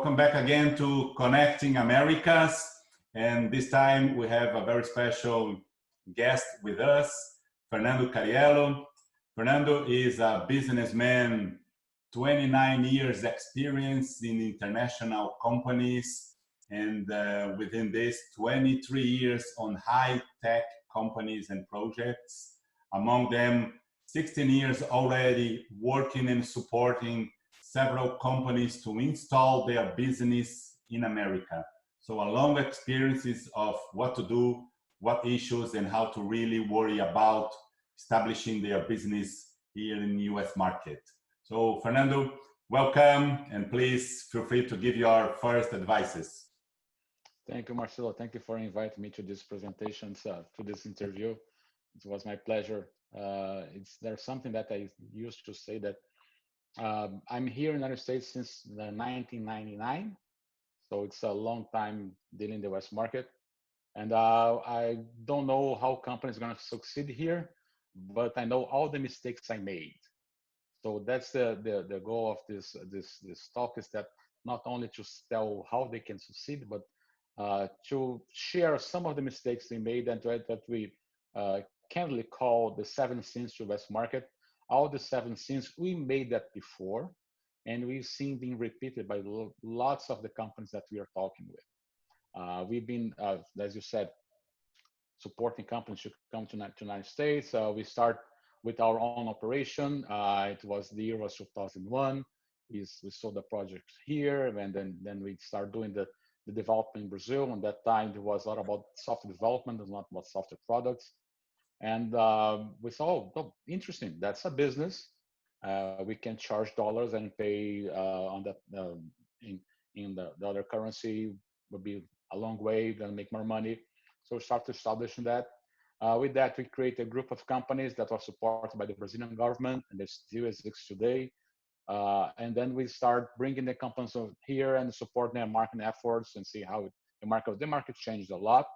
Welcome back again to Connecting Americas. And this time we have a very special guest with us, Fernando Cariello. Fernando is a businessman, 29 years experience in international companies, and within this, 23 years on high-tech companies and projects. Among them, 16 years already working and supporting several companies to install their business in America. So a long experiences of what to do, what issues, and how to really worry about establishing their business here in the US market. So Fernando, welcome, and please feel free to give your first advices. Thank you, Marcelo. Thank you for inviting me to this presentation, to this interview. It was my pleasure. There's something that I used to say that I'm here in the United States since 1999, so it's a long time dealing in the US market. And I don't know how companies are going to succeed here, but I know all the mistakes I made. So that's the goal of this talk, is that not only to tell how they can succeed, but to share some of the mistakes they made and that we candidly call the 7 sins to US market. All the 7 sins, we made that before, and we've seen being repeated by lots of the companies that we are talking with. We've been, as you said, supporting companies to come to the United States. We start with our own operation. It was the year was 2001. We sold the project here, and then we start doing the development in Brazil. And that time it was a lot about software development and not about software products. And we saw, oh, interesting, that's a business. We can charge dollars and pay on that in the other currency would be a long way, gonna make more money. So we start establishing that. With that, we create a group of companies that are supported by the Brazilian government, and they still exist today. And then we start bringing the companies here and support their marketing efforts and see how the market changed a lot.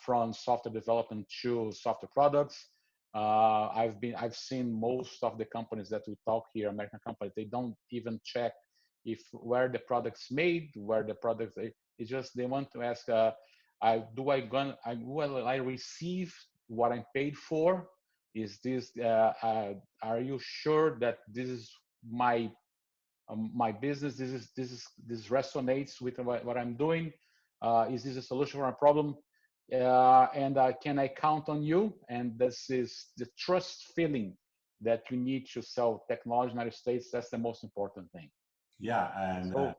From software development to software products. I've seen most of the companies that we talk here, American companies, they don't even check where the product's made, where the product. It's just they want to ask, will I receive what I'm paid for? Is this? Are you sure that this is my business? This resonates with what I'm doing? Is this a solution for a problem? And can I count on you? And this is the trust feeling that you need to sell technology in the United States. That's the most important thing. Yeah, and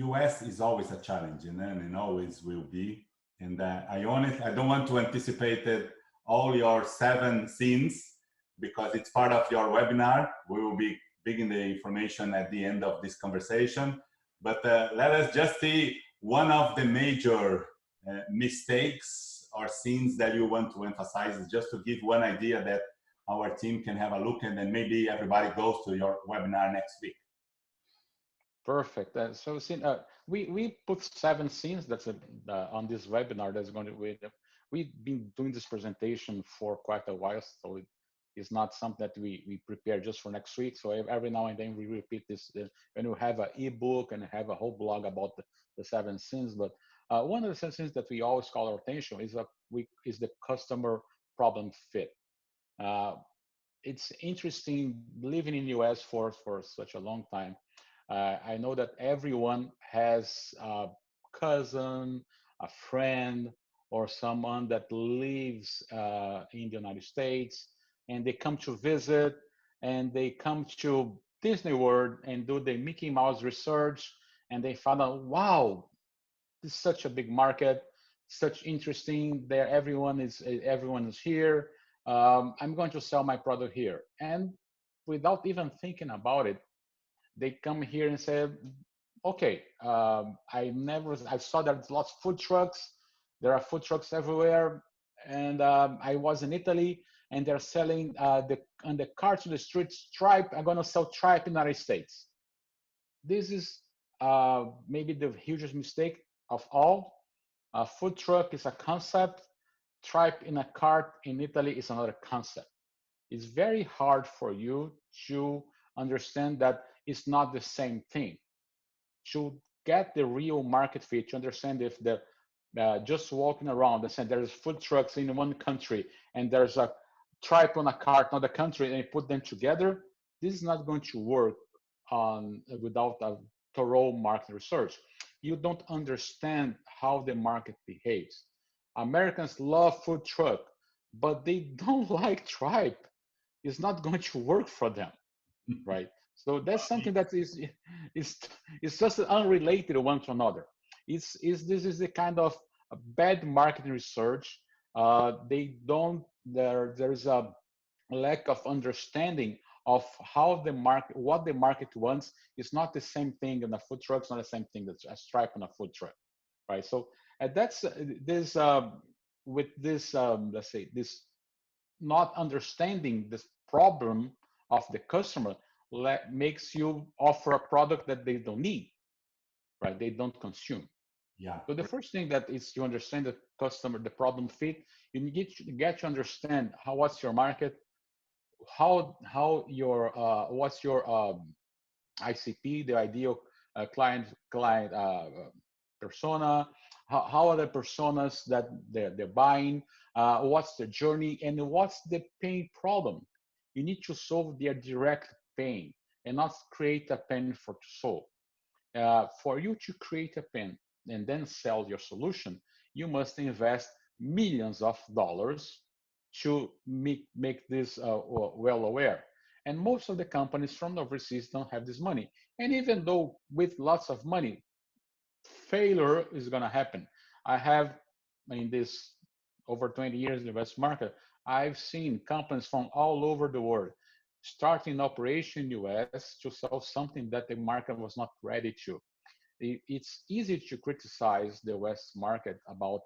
US is always a challenge, and always will be. And I don't want to anticipate all your 7 sins because it's part of your webinar. We will be bringing the information at the end of this conversation. But let us just see one of the major mistakes or scenes that you want to emphasize, is just to give one idea that our team can have a look, and then maybe everybody goes to your webinar next week. Perfect. So we put 7 scenes that's on this webinar. That's going to we've been doing this presentation for quite a while, so it's not something that we prepare just for next week. So every now and then we repeat this, and we have an ebook and have a whole blog about the 7 scenes. But one of the 7 scenes that we always call our attention is the customer problem fit. It's interesting living in the US for such a long time. I know that everyone has a cousin, a friend, or someone that lives in the United States, and they come to visit, and they come to Disney World and do the Mickey Mouse research, and they find out, wow, this is such a big market, such interesting. There, everyone is here. I'm going to sell my product here, and without even thinking about it, they come here and say, okay, I saw there's lots of food trucks. There are food trucks everywhere. And I was in Italy, and they're selling on the carts in the street Stripe. I'm going to sell Stripe in the United States. This is maybe the hugest mistake of all. A food truck is a concept. Stripe in a cart in Italy is another concept. It's very hard for you to understand that it's not the same thing. to get the real market fit, to understand if the just walking around and saying there's food trucks in one country and there's a tripe on a cart in another country and you put them together, this is not going to work on without a thorough market research. You don't understand how the market behaves. Americans love food truck, but they don't like tripe. It's not going to work for them, right? So that's something that is is just unrelated one to another. It's this is the kind of bad marketing research. They don't there's a lack of understanding of how the market what the market wants is not the same thing in a food truck. It's not the same thing that's a stripe on a food truck, right? So that's this with this let's say this not understanding this problem of the customer makes you offer a product that they don't need, right? They don't consume. Yeah. So the first thing that is to understand the customer, the problem fit. You get to understand how what's your market, how your what's your ICP, the ideal client persona, how are the personas that they're buying, what's the journey, and what's the pain problem. You need to solve their direct pain and not create a pain for to solve. For you to create a pen and then sell your solution, you must invest millions of dollars to make this well aware. And most of the companies from overseas don't have this money. And even though with lots of money, failure is going to happen. I have in this over 20 years in the West market, I've seen companies from all over the world starting operation in US to sell something that the market was not ready to. It's easy to criticize the West market about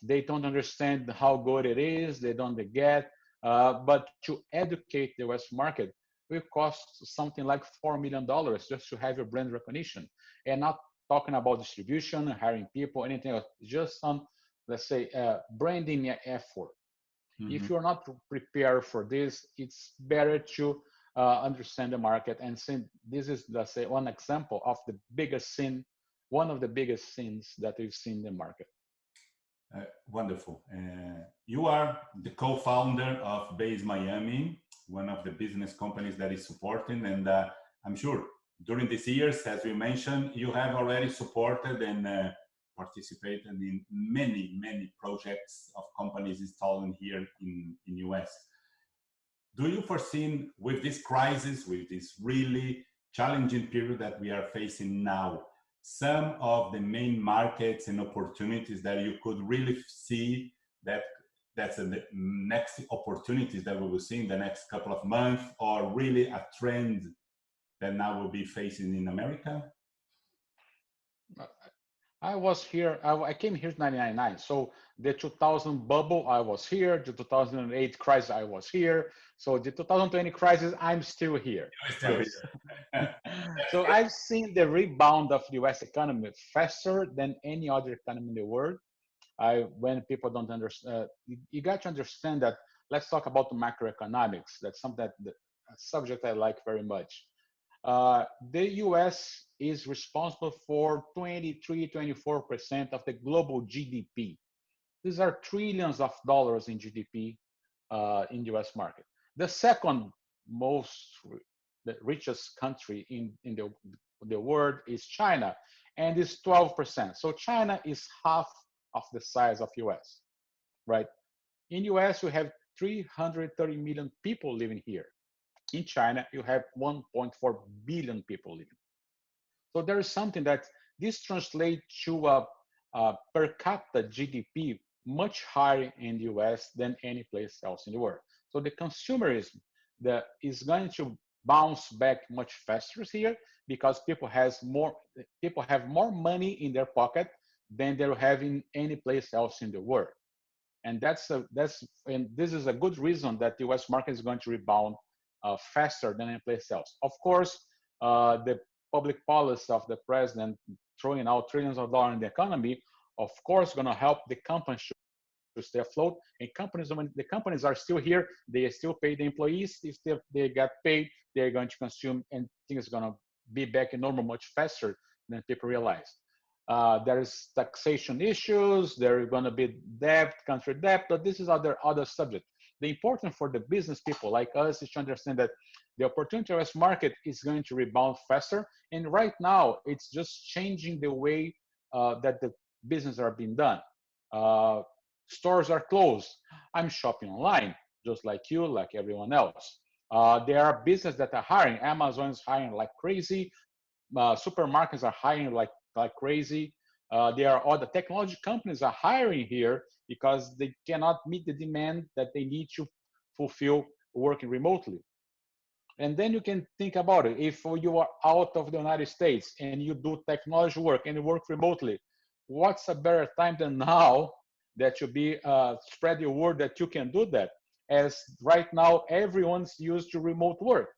they don't understand how good it is, they don't get, but to educate the West market will cost something like $4 million just to have your brand recognition, and not talking about distribution, hiring people, anything else, just some, let's say, branding effort. If Mm-hmm. you're not prepared for this, it's better to understand the market. And since this is, let's say, one example of the biggest sin, one of the biggest sins that we've seen in the market. Wonderful. You are the co-founder of Base Miami, one of the business companies that is supporting, and I'm sure during these years, as we mentioned, you have already supported and participated in many projects of companies installing here in US. Do you foresee with this crisis, with this really challenging period that we are facing now, some of the main markets and opportunities that you could really see that's the next opportunities that we will see in the next couple of months, or really a trend that now will be facing in America? I was here. I came here in 1999. So the 2000 bubble, I was here. The 2008 crisis, I was here. So the 2020 crisis, I'm still here. You're still Right? here. So I've seen the rebound of the U.S. economy faster than any other economy in the world. When people don't understand, you got to understand that. Let's talk about the macroeconomics. That's something that a subject I like very much. The US is responsible for 23, 24% of the global GDP. These are trillions of dollars in GDP in the US market. The second most, the richest country in the world is China, and is 12%. So China is half of the size of US, right? In US, we have 330 million people living here. In China, you have 1.4 billion people living. So there is something that this translates to a per capita GDP much higher in the US than any place else in the world. So the consumerism that is going to bounce back much faster here because people have more money in their pocket than they have in any place else in the world. And and this is a good reason that the US market is going to rebound faster than any place else. Of course, the public policy of the president throwing out trillions of dollars in the economy, of course, going to help the companies to stay afloat. And companies, when the companies are still here, they still pay the employees. If they get paid, they're going to consume, and things are going to be back in normal much faster than people realize. There's taxation issues, there are going to be debt, country debt, but this is other subject. The important for the business people like us is to understand that the opportunity US market is going to rebound faster. And right now, it's just changing the way that the business are being done. Stores are closed. I'm shopping online, just like you, like everyone else. There are businesses that are hiring. Amazon is hiring like crazy. Supermarkets are hiring like crazy. There are other technology companies are hiring here because they cannot meet the demand that they need to fulfill working remotely. And then you can think about it. If you are out of the United States and you do technology work and you work remotely, what's a better time than now that you be spread your word that you can do that? As right now, everyone's used to remote work.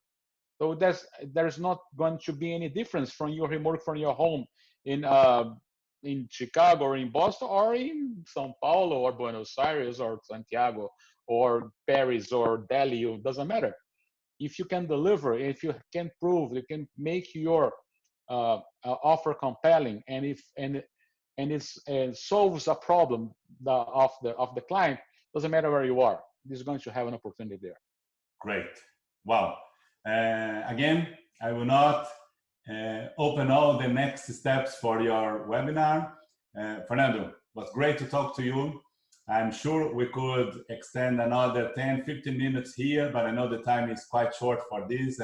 So there's not going to be any difference from your remote from your home in Chicago or in Boston or in São Paulo or Buenos Aires or Santiago or Paris or Delhi. It doesn't matter. If you can deliver, if you can prove, you can make your offer compelling, and it solves a problem of the client, doesn't matter where you are. This is going to have an opportunity there. Great. Wow. Again, I will not open all the next steps for your webinar. Fernando, it was great to talk to you. I'm sure we could extend another 10, 15 minutes here, but I know the time is quite short for this.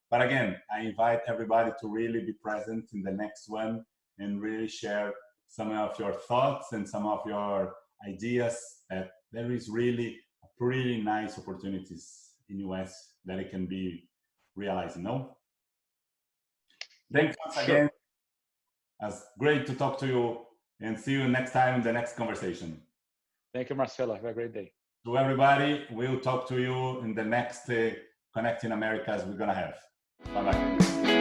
But again, I invite everybody to really be present in the next one and really share some of your thoughts and some of your ideas. That there is really pretty nice opportunities in US that it can be realized, no? Thanks once again. It's great to talk to you, and see you next time in the next conversation. Thank you, Marcelo. Have a great day. To everybody, we'll talk to you in the next Connecting Americas we're going to have. Bye-bye.